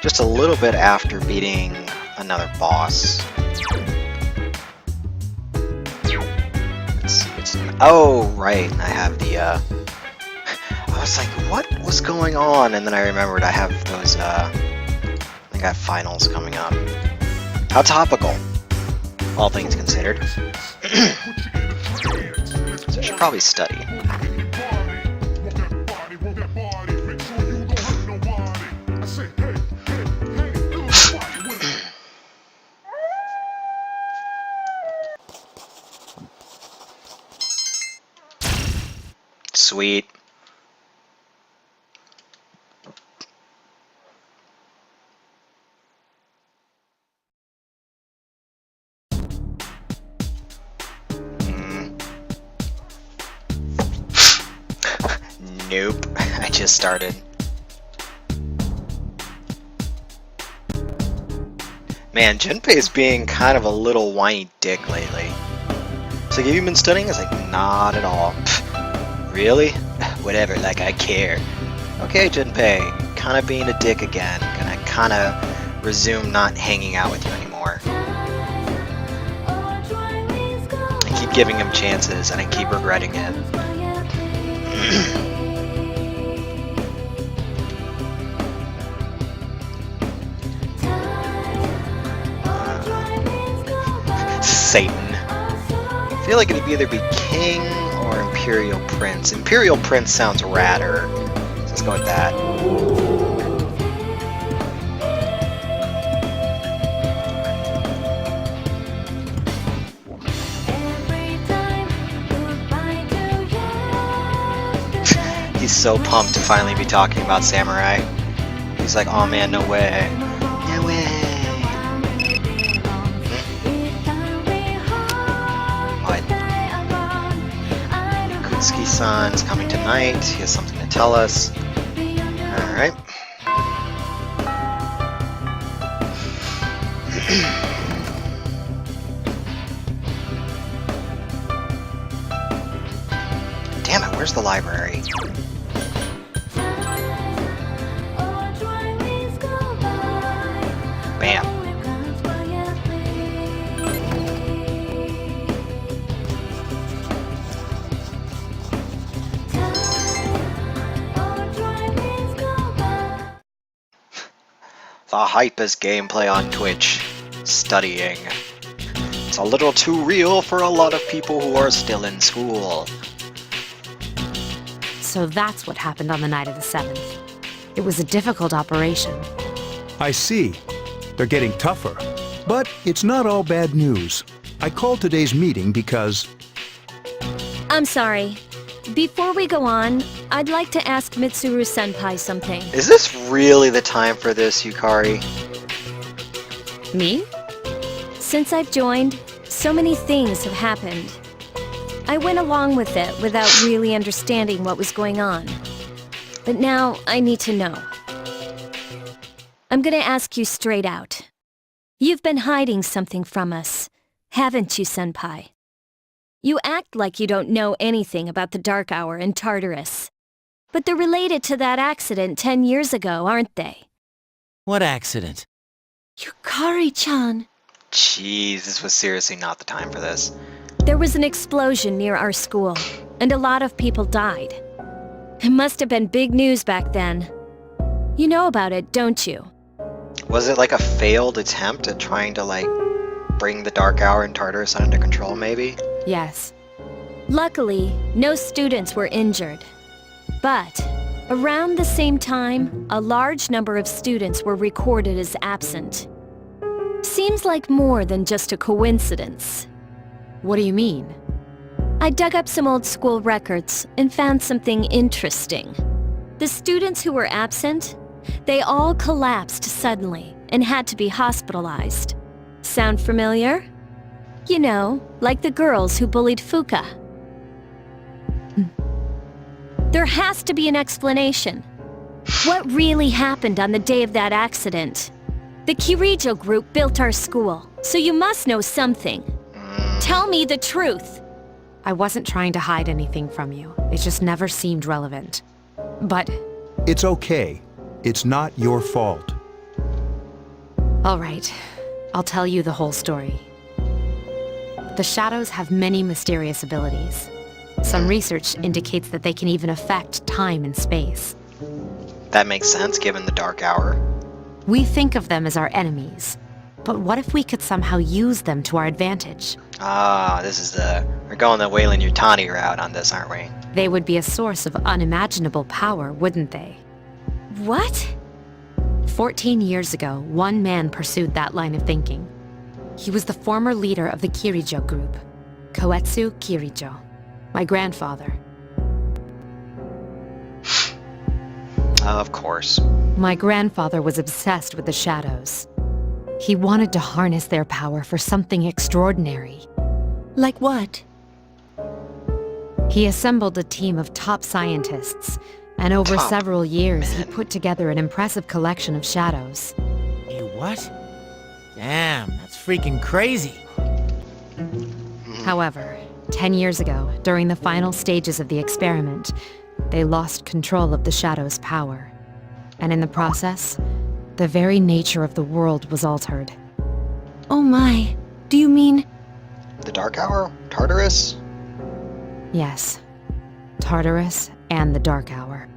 just a little bit after beating another boss. Let's see what's... Oh, right, I have the, I was like, what was going on? And then I remembered I have those, I got finals coming up. How topical, all things considered. So I should probably study. Sweet. Nope, I just started. Man, Junpei's being kind of a little whiny dick lately. It's like, have you been studying? It's like, not at all. Pfft, really? Whatever, like I care. Okay, Junpei, kind of being a dick again. Gonna kind of resume not hanging out with you anymore. I keep giving him chances and I keep regretting it. Satan. I feel like it'd either be King or Imperial Prince. Imperial Prince sounds radder. So let's go with that. He's so pumped to finally be talking about samurai. He's like, oh man, no way. No way. San's coming tonight. He has something to tell us. Alright. Damn it, where's the library? Bam. The hypest gameplay on Twitch. Studying. It's a little too real for a lot of people who are still in school. So that's what happened on the night of the 7th. It was a difficult operation. I see. They're getting tougher. But it's not all bad news. I called today's meeting because... I'm sorry. Before we go on, I'd like to ask Mitsuru-senpai something. Is this really the time for this, Yukari? Me? Since I've joined, so many things have happened. I went along with it without really understanding what was going on. But now I need to know. I'm gonna ask you straight out. You've been hiding something from us, haven't you, senpai? You act like you don't know anything about the Dark Hour in Tartarus. But they're related to that accident 10 years ago, aren't they? What accident? Yukari-chan. Jeez, this was seriously not the time for this. There was an explosion near our school, and a lot of people died. It must have been big news back then. You know about it, don't you? Was it like a failed attempt at trying to, like, bring the Dark Hour in Tartarus under control, maybe? Yes. Luckily, no students were injured. But, around the same time, a large number of students were recorded as absent. Seems like more than just a coincidence. What do you mean? I dug up some old school records and found something interesting. The students who were absent, they all collapsed suddenly and had to be hospitalized. Sound familiar? You know, like the girls who bullied Fuka. There has to be an explanation. What really happened on the day of that accident? The Kirijo group built our school, so you must know something. Tell me the truth. I wasn't trying to hide anything from you. It just never seemed relevant. But... It's okay. It's not your fault. All right, I'll tell you the whole story. The shadows have many mysterious abilities. Some research indicates that they can even affect time and space. That makes sense given the dark hour. We think of them as our enemies, but what if we could somehow use them to our advantage? Ah, this is we're going the Weyland-Yutani route on this, aren't we? They would be a source of unimaginable power, wouldn't they? What? 14 years ago, one man pursued that line of thinking. He was the former leader of the Kirijo group, Koetsu Kirijo, my grandfather. Of course. My grandfather was obsessed with the shadows. He wanted to harness their power for something extraordinary. Like what? He assembled a team of top scientists, and over Top several years he men. put together an impressive collection of shadows. You what? Damn, that's freaking crazy. However, 10 years ago, during the final stages of the experiment, they lost control of the shadow's power. And in the process, the very nature of the world was altered. Oh my. Do you mean... The dark hour? Tartarus? Yes, Tartarus and the Dark Hour.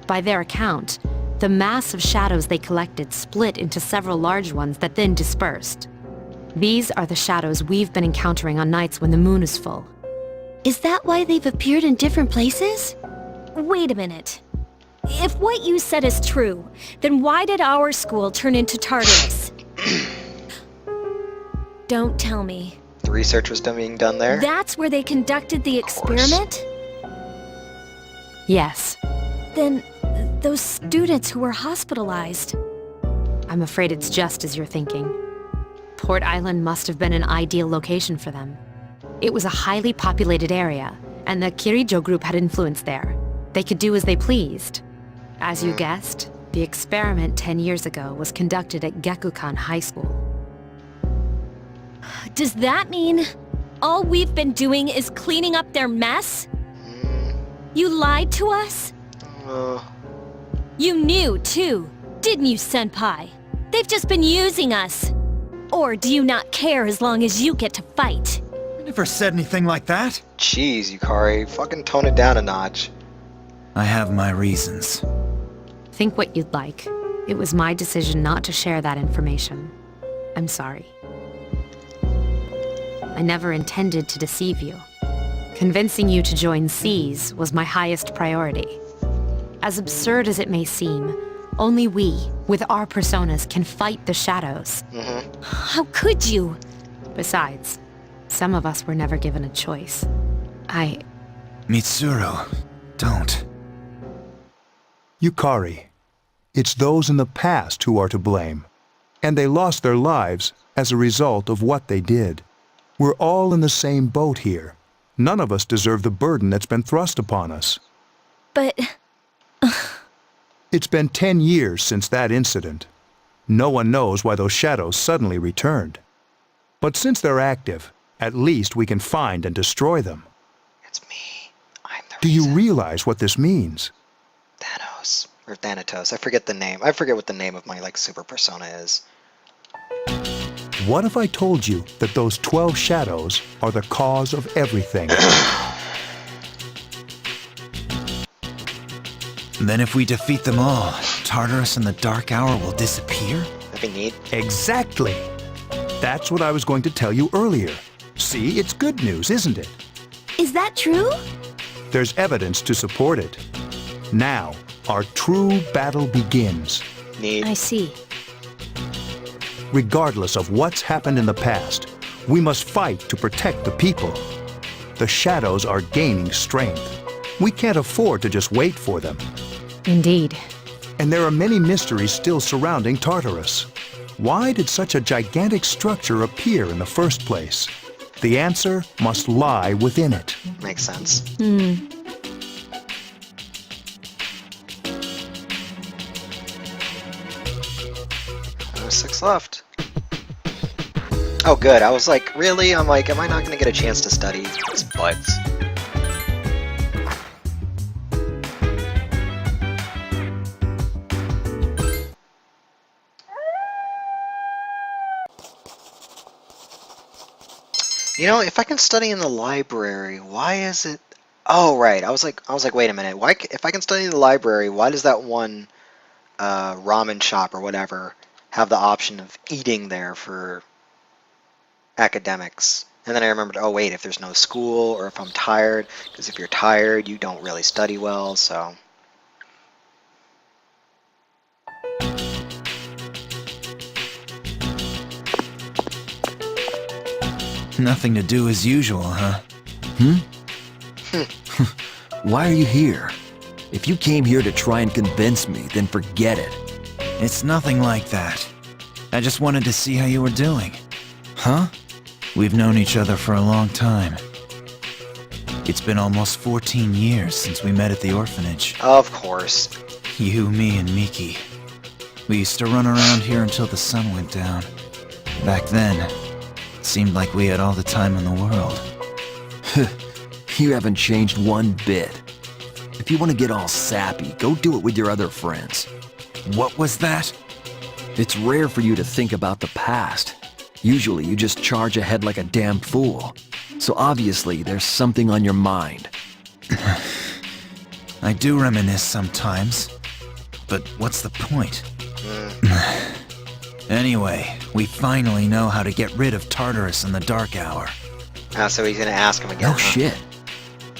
By their account, the mass of shadows they collected split into several large ones that then dispersed. These are the shadows we've been encountering on nights when the moon is full. Is that why they've appeared in different places? Wait a minute. If what you said is true, then why did our school turn into Tartarus? Don't tell me. The research was being done there? That's where they conducted the experiment? Yes, Then, those students who were hospitalized. I'm afraid it's just as you're thinking. Port Island must have been an ideal location for them. It was a highly populated area, and the Kirijo group had influence there. They could do as they pleased. As you guessed, the experiment 10 years ago was conducted at Gekukan High School. Does that mean all we've been doing is cleaning up their mess? You lied to us? Uh, You knew, too, didn't you, Senpai? They've just been using us. Or do you not care as long as you get to fight? I never said anything like that. Jeez, Yukari, fucking tone it down a notch. I have my reasons. Think what you'd like. It was my decision not to share that information. I'm sorry. I never intended to deceive you. Convincing you to join C's was my highest priority. As absurd as it may seem, only we, with our personas, can fight the shadows. How could you? Besides, some of us were never given a choice. Mitsuru, don't. Yukari, it's those in the past who are to blame. And they lost their lives as a result of what they did. We're all in the same boat here. None of us deserve the burden that's been thrust upon us. But... It's been 10 years since that incident. No one knows why those shadows suddenly returned. But since they're active, at least we can find and destroy them. It's me. I'm the Do you reason. realize what this means? Thanos. Or Thanatos. I forget the name. I forget what the name of my, super persona is. What if I told you that those 12 shadows are the cause of everything? Then if we defeat them all, Tartarus and the Dark Hour will disappear? That'd be neat. Exactly. That's what I was going to tell you earlier. See, it's good news, isn't it? is that true? There's evidence to support it. Now, our true battle begins. Neat. I see. Regardless of what's happened in the past, we must fight to protect the people. The shadows are gaining strength. We can't afford to just wait for them. Indeed. And there are many mysteries still surrounding Tartarus. Why did such a gigantic structure appear in the first place? The answer must lie within it. Makes sense. There's 6 left. Oh, good. I was like, really? I'm like, am I not going to get a chance to study these butts? You know, if I can study in the library, why is it? Oh, right. I was like, wait a minute. Why? If I can study in the library, why does that one ramen shop or whatever have the option of eating there for academics? And then I remembered, oh wait, if there's no school or if I'm tired, because if you're tired, you don't really study well. So. Nothing to do as usual, huh? Why are you here? If you came here to try and convince me, then forget it. It's nothing like that. I just wanted to see how you were doing. Huh? We've known each other for a long time. It's been almost 14 years since we met at the orphanage. Of course. You, me, and Miki. We used to run around here until the sun went down. Back then, it seemed like we had all the time in the world. You haven't changed one bit. If you want to get all sappy, go do it with your other friends. What was that? It's rare for you to think about the past. Usually you just charge ahead like a damn fool. So obviously there's something on your mind. I do reminisce sometimes. But what's the point? Anyway, we finally know how to get rid of Tartarus in the dark hour. So he's gonna ask him again. No huh? shit.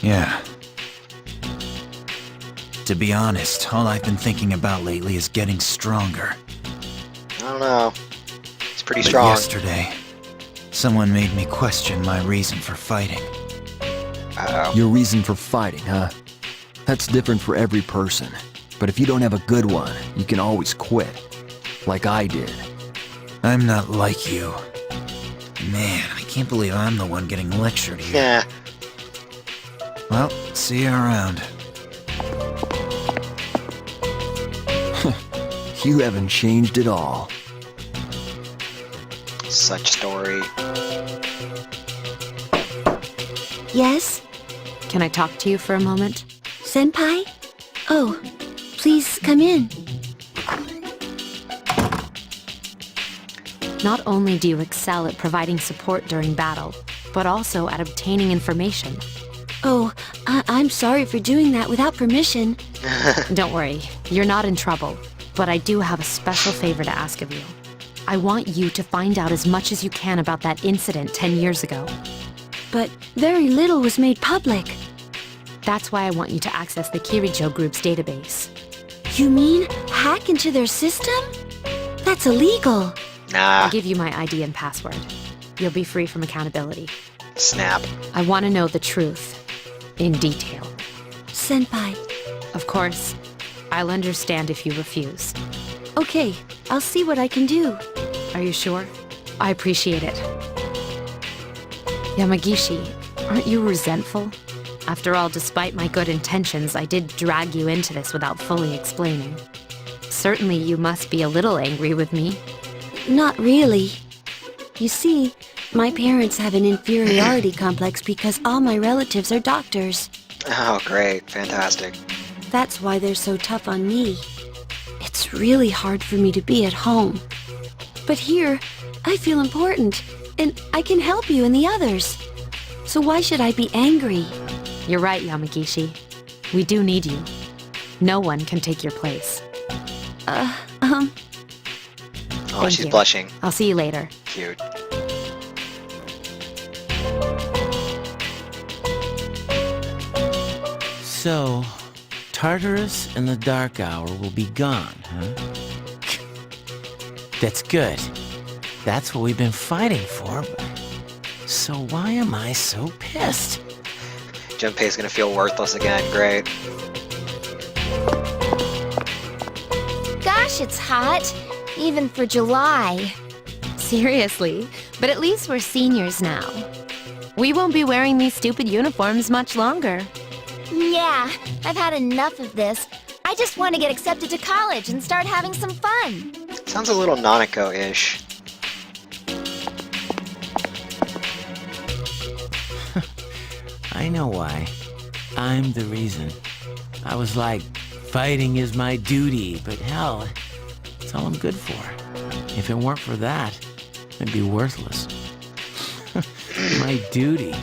Yeah. To be honest, all I've been thinking about lately is getting stronger. I don't know. It's pretty But strong. yesterday, someone made me question my reason for fighting. Uh-oh. Your reason for fighting, huh? That's different for every person. But if you don't have a good one, you can always quit. Like I did. I'm not like you. Man, I can't believe I'm the one getting lectured here. Yeah. Well, see you around. You haven't changed at all. Such story. Yes? Can I talk to you for a moment? Senpai? Oh, please come in. Not only do you excel at providing support during battle, but also at obtaining information. Oh, I'm sorry for doing that without permission. Don't worry, you're not in trouble. But I do have a special favor to ask of you. I want you to find out as much as you can about that incident 10 years ago. But very little was made public. That's why I want you to access the Kirijo Group's database. You mean hack into their system? That's illegal. Nah. I'll give you my ID and password. You'll be free from accountability. Snap. I want to know the truth, in detail. Senpai. Of course, I'll understand if you refuse. Okay, I'll see what I can do. Are you sure? I appreciate it. Yamagishi, aren't you resentful? After all, despite my good intentions, I did drag you into this without fully explaining. Certainly you must be a little angry with me. Not really. You see, my parents have an inferiority complex because all my relatives are doctors. Oh, great. Fantastic. That's why they're so tough on me. It's really hard for me to be at home. But here, I feel important, and I can help you and the others. So why should I be angry? You're right, Yamagishi. We do need you. No one can take your place. Oh, Thank she's you. blushing. I'll see you later. Cute. So, Tartarus and the Dark Hour will be gone, huh? That's good. That's what we've been fighting for. So why am I so pissed? Junpei's gonna feel worthless again. Great. Gosh, it's hot. Even for July. Seriously, but at least we're seniors now. We won't be wearing these stupid uniforms much longer. Yeah, I've had enough of this. I just want to get accepted to college and start having some fun. Sounds a little Nanako-ish. I know why. I'm the reason. I was like, fighting is my duty, but hell, it's all I'm good for. If it weren't for that, I'd be worthless. my duty.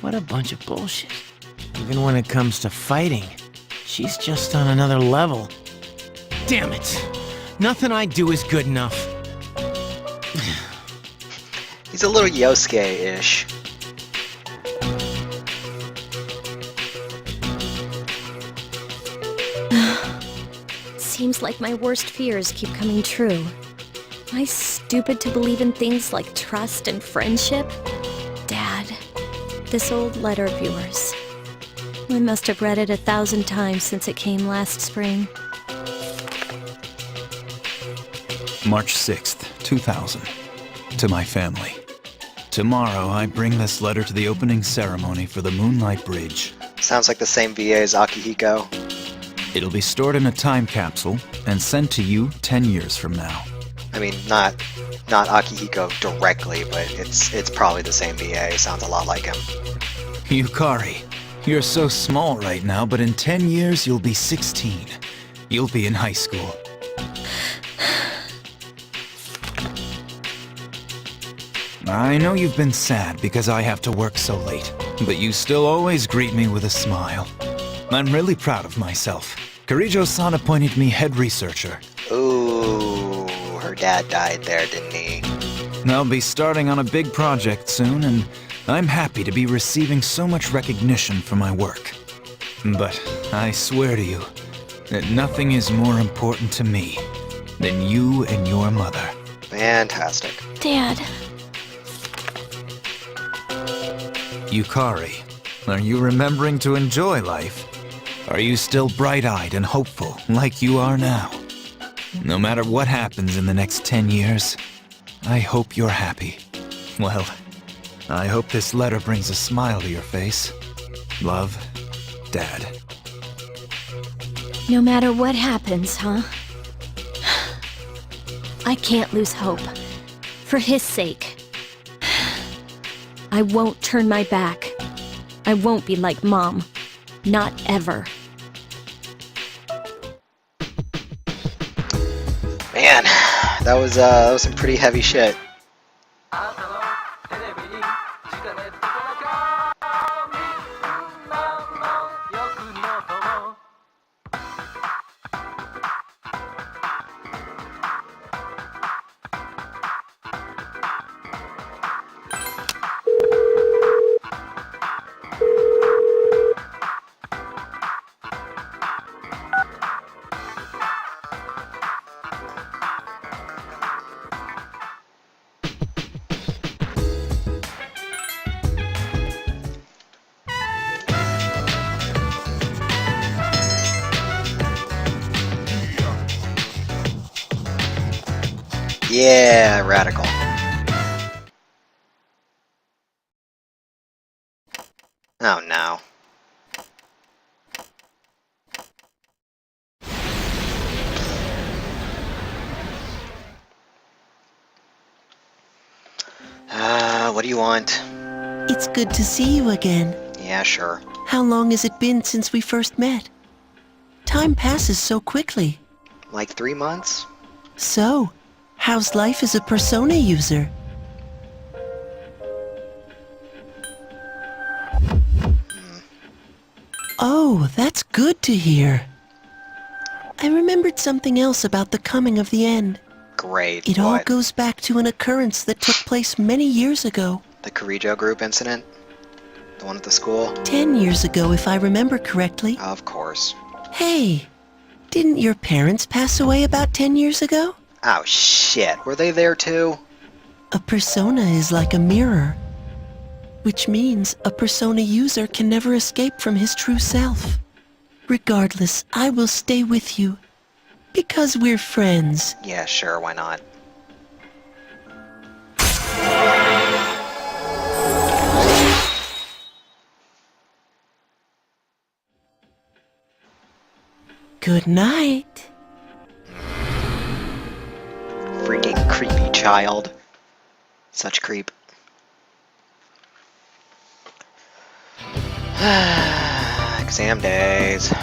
What a bunch of bullshit. Even when it comes to fighting, she's just on another level. Damn it. Nothing I do is good enough. He's a little Yosuke-ish. Seems like my worst fears keep coming true. Am I stupid to believe in things like trust and friendship? Dad, this old letter of yours. I must have read it 1,000 times since it came last spring. March 6th, 2000. To my family. Tomorrow, I bring this letter to the opening ceremony for the Moonlight Bridge. Sounds like the same VA as Akihiko. It'll be stored in a time capsule and sent to you 10 years from now. I mean, not Akihiko directly, but it's probably the same VA. Sounds a lot like him. Yukari, you're so small right now, but in 10 years you'll be 16. You'll be in high school. I know you've been sad because I have to work so late, but you still always greet me with a smile. I'm really proud of myself. Kirijo-san appointed me head researcher. Ooh, her dad died there, didn't he? I'll be starting on a big project soon, and I'm happy to be receiving so much recognition for my work. But I swear to you that nothing is more important to me than you and your mother. Fantastic. Dad. Yukari, are you remembering to enjoy life? Are you still bright-eyed and hopeful like you are now? No matter what happens in the next 10 years, I hope you're happy. Well, I hope this letter brings a smile to your face. Love, Dad. No matter what happens, huh? I can't lose hope. For his sake. I won't turn my back. I won't be like Mom. Not ever. Man, that was some pretty heavy shit. Yeah, radical. Oh no. What do you want? It's good to see you again. Yeah, sure. How long has it been since we first met? Time passes so quickly. Like 3 months? So, how's life as a Persona user? Oh, that's good to hear. I remembered something else about the coming of the end. Great. It all What? goes back to an occurrence that took place many years ago. The Kirijo group incident? The one at the school? 10 years ago, if I remember correctly. Of course. Hey, didn't your parents pass away about 10 years ago? Oh shit, were they there too? A persona is like a mirror, which means a persona user can never escape from his true self. Regardless, I will stay with you, because we're friends. Yeah, sure, why not? Good night. Freaking creepy child. Such creep. Exam days.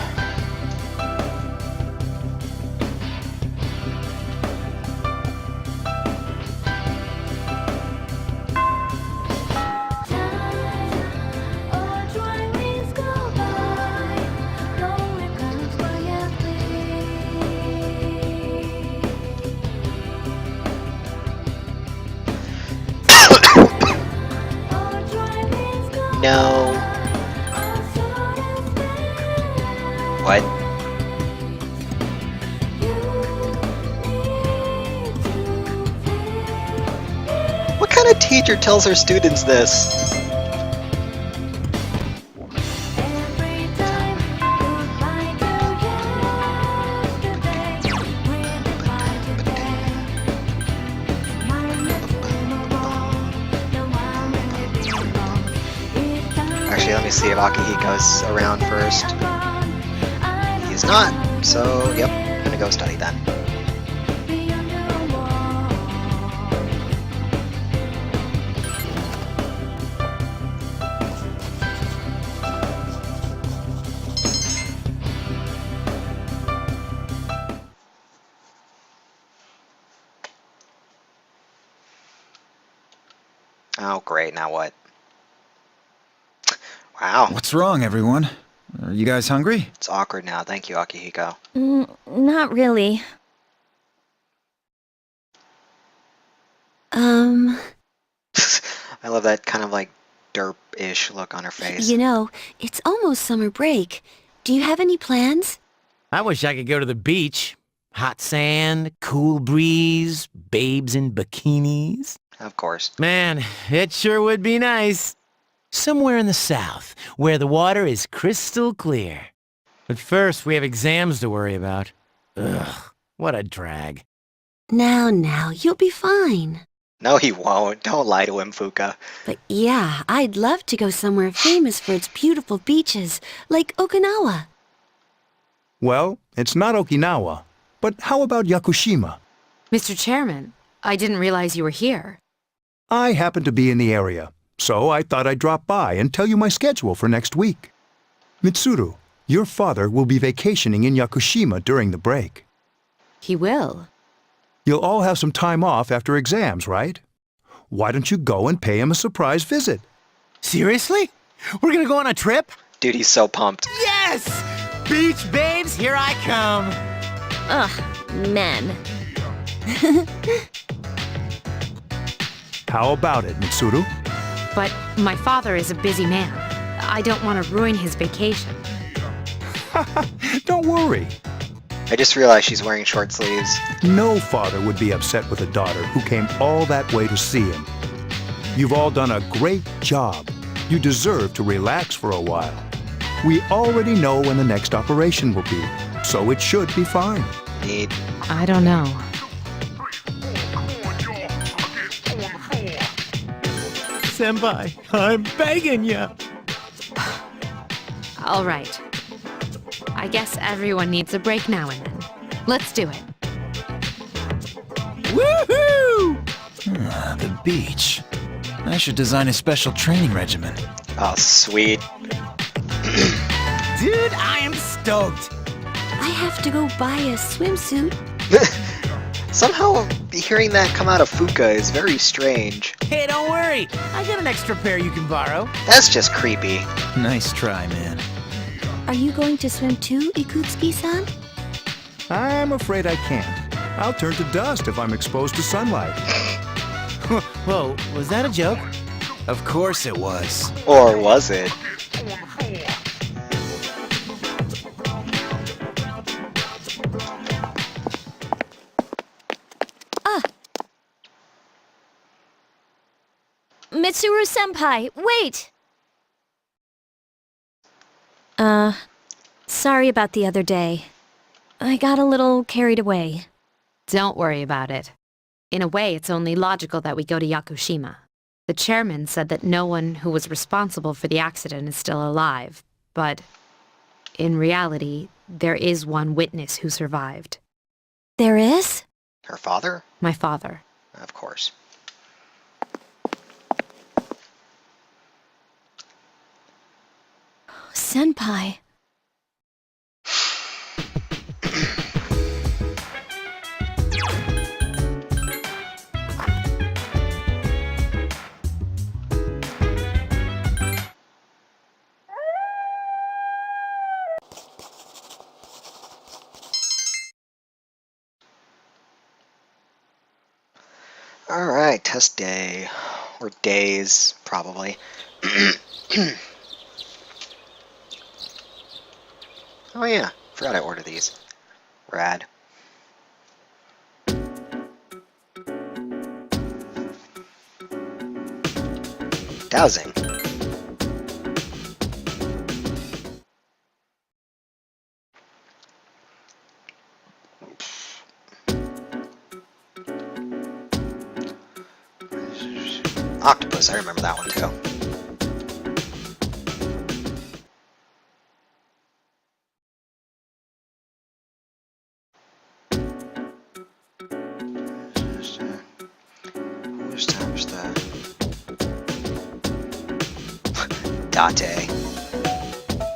What? What kind of teacher tells her students this? Actually, let me see if Akihiko's around first. He is not, so yep, I'm gonna go study then. Oh, great, now what? Wow, What's wrong, everyone? Are you guys hungry? it's awkward now. Thank you, Akihiko. Not really. I love that kind of like derp-ish look on her face. You know, it's almost summer break. Do you have any plans? I wish I could go to the beach. Hot sand, cool breeze, babes in bikinis. Of course. Man, it sure would be nice. Somewhere in the south, where the water is crystal clear. But first, we have exams to worry about. Ugh, what a drag. Now, you'll be fine. No, he won't. Don't lie to him, Fuka. But yeah, I'd love to go somewhere famous for its beautiful beaches, like Okinawa. Well, it's not Okinawa. But how about Yakushima? Mr. Chairman, I didn't realize you were here. I happen to be in the area, so I thought I'd drop by and tell you my schedule for next week. Mitsuru, your father will be vacationing in Yakushima during the break. He will. You'll all have some time off after exams, right? Why don't you go and pay him a surprise visit? Seriously? We're gonna go on a trip? Dude, he's so pumped. Yes! Beach babes, here I come! Ugh, men. How about it, Mitsuru? But my father is a busy man. I don't want to ruin his vacation. Don't worry. I just realized she's wearing short sleeves. No father would be upset with a daughter who came all that way to see him. You've all done a great job. You deserve to relax for a while. We already know when the next operation will be, so it should be fine. Neat. I don't know. Senpai, I'm begging ya! All right. I guess everyone needs a break now and then. Let's do it. Woohoo! The beach. I should design a special training regimen. Oh, sweet. Dude, I am stoked! I have to go buy a swimsuit. Somehow, hearing that come out of Fuka is very strange. Hey, don't worry! I got an extra pair you can borrow. That's just creepy. Nice try, man. Are you going to swim too, Ikutsuki-san? I'm afraid I can't. I'll turn to dust if I'm exposed to sunlight. Whoa, was that a joke? Of course it was. Or was it? Mitsuru-senpai, wait! Sorry about the other day. I got a little carried away. Don't worry about it. In a way, it's only logical that we go to Yakushima. The chairman said that no one who was responsible for the accident is still alive, but in reality, there is one witness who survived. There is? Her father? My father. Of course. Senpai. Alright, test day. Or days, probably. Oh yeah, forgot I ordered these. Rad. Dowsing. Octopus, I remember that one too. Date.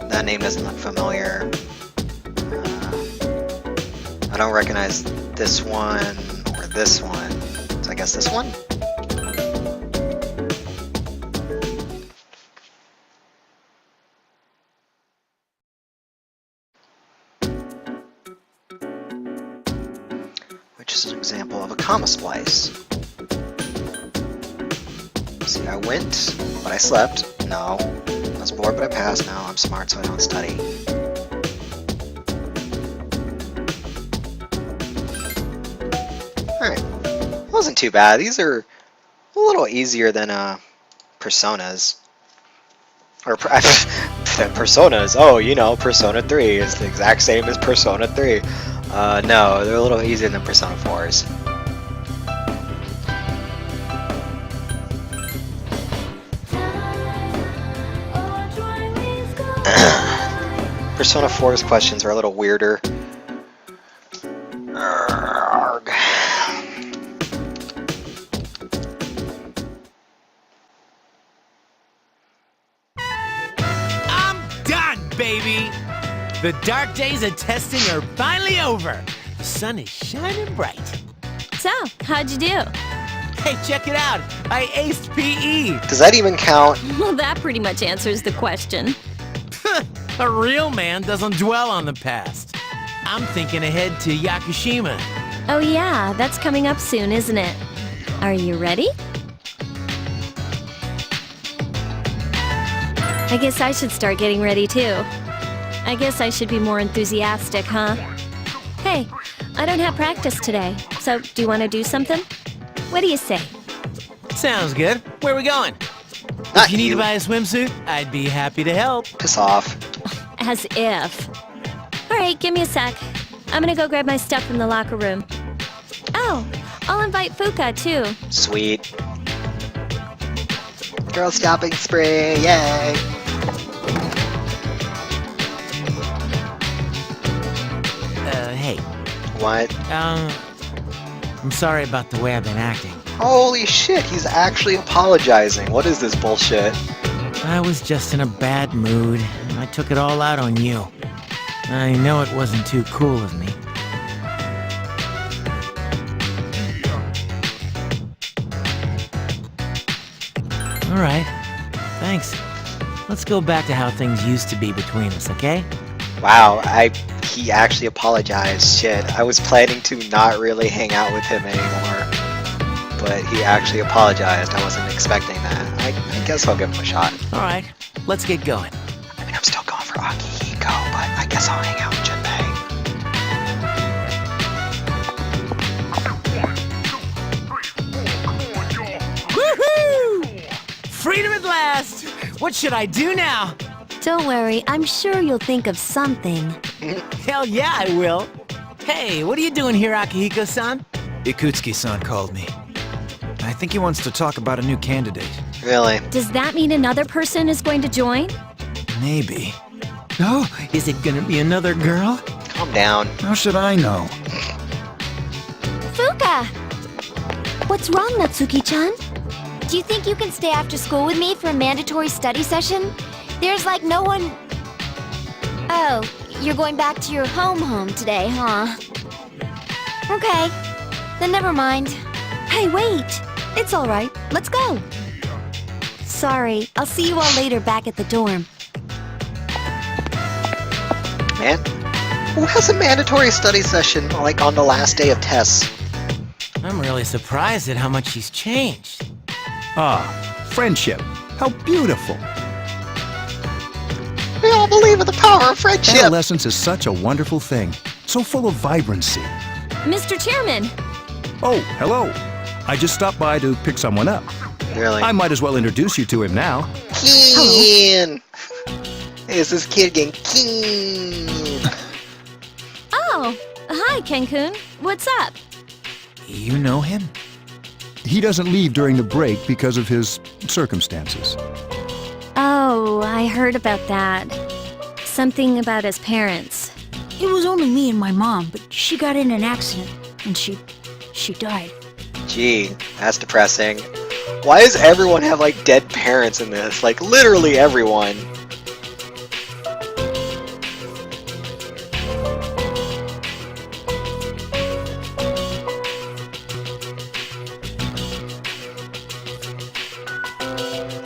That name doesn't look familiar. I don't recognize this one or this one. So I guess this one? Which is an example of a comma splice. See, I went, but I slept. No. I was bored, but I passed. No, I'm smart, so I don't study. Alright. Wasn't too bad. These are a little easier than Personas. Or Personas. Oh, you know, Persona 3 is the exact same as Persona 3. No, they're a little easier than Persona 4s. Persona 4's questions are a little weirder. Arrgh. I'm done, baby! The dark days of testing are finally over. The sun is shining bright. So, how'd you do? Hey, check it out! I aced PE! Does that even count? Well, that pretty much answers the question. A real man doesn't dwell on the past. I'm thinking ahead to Yakushima. Oh yeah, that's coming up soon, isn't it? Are you ready? I guess I should start getting ready too. I guess I should be more enthusiastic, huh? Hey, I don't have practice today, so do you want to do something? What do you say? Sounds good. Where are we going? Not If you need you. to buy a swimsuit, I'd be happy to help. Piss off. As if. All right, give me a sec. I'm gonna go grab my stuff from the locker room. Oh, I'll invite Fuka too. Sweet. Girl stopping spree, yay! Hey. What? I'm sorry about the way I've been acting. Holy shit, he's actually apologizing. What is this bullshit? I was just in a bad mood, and I took it all out on you. I know it wasn't too cool of me. All right. Thanks. Let's go back to how things used to be between us, okay? Wow, he actually apologized. Shit, I was planning to not really hang out with him anymore. But he actually apologized. I wasn't expecting that. I guess I'll give him a shot. All right. Let's get going. I mean, I'm still going for Akihiko, but I guess I'll hang out with Junpei. Woohoo! Freedom at last! What should I do now? Don't worry, I'm sure you'll think of something. Hell yeah, I will. Hey, what are you doing here, Akihiko-san? Ikutsuki-san called me. I think he wants to talk about a new candidate. Really? Does that mean another person is going to join? Maybe. Oh, is it gonna be another girl? Calm down. How should I know? Fuka! What's wrong, Natsuki-chan? Do you think you can stay after school with me for a mandatory study session? There's like no one... Oh, you're going back to your home today, huh? Okay, then never mind. Hey, wait! It's all right. Let's go. Sorry, I'll see you all later back at the dorm. Man, who has a mandatory study session like on the last day of tests? I'm really surprised at how much he's changed. Ah, friendship. How beautiful. We all believe in the power our friendship. Adolescence is such a wonderful thing, so full of vibrancy. Mr. Chairman, Oh, hello. I just stopped by to pick someone up. Really? I might as well introduce you to him now. Keen. Is this kid getting keen? oh, hi, Cancun. What's up? You know him? He doesn't leave during the break because of his circumstances. Oh, I heard about that. Something about his parents. It was only me and my mom, but she got in an accident, and she died. Gee, that's depressing. Why does everyone have like dead parents in this? Like literally everyone.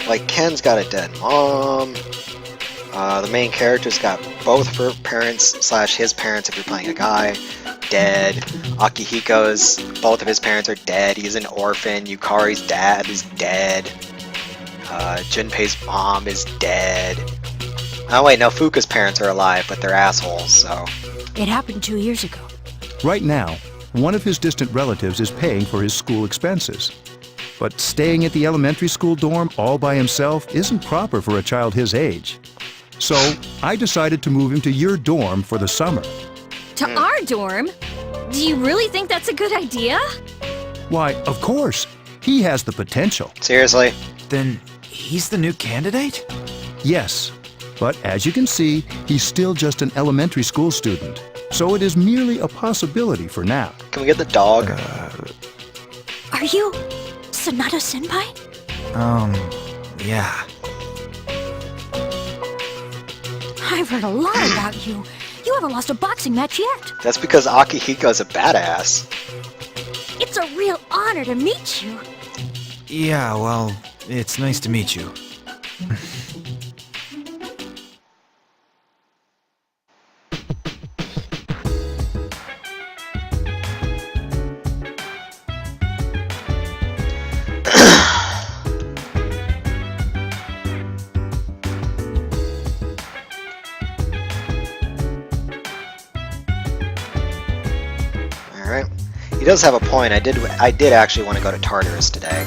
Like Ken's got a dead mom. The main character's got both of her parents / his parents if you're playing a guy dead. Akihiko's both of his parents are dead. He's an orphan. Yukari's dad is dead. Junpei's mom is dead. Oh wait, no, Fuka's parents are alive, but they're assholes. So It happened 2 years ago. Right now, one of his distant relatives is paying for his school expenses. But staying at the elementary school dorm all by himself isn't proper for a child his age. So I decided to move him to your dorm for the summer. To our dorm? Do you really think that's a good idea? Why, of course. He has the potential. seriously, Then he's the new candidate? Yes. But as you can see, he's still just an elementary school student. So it is merely a possibility for now. can we get the dog? Are you Sonata Senpai? Yeah. I've heard a lot about you. You haven't lost a boxing match yet. That's because Akihiko's a badass. It's a real honor to meet you. Yeah, well, it's nice to meet you. Alright. He does have a point. I did actually want to go to Tartarus today.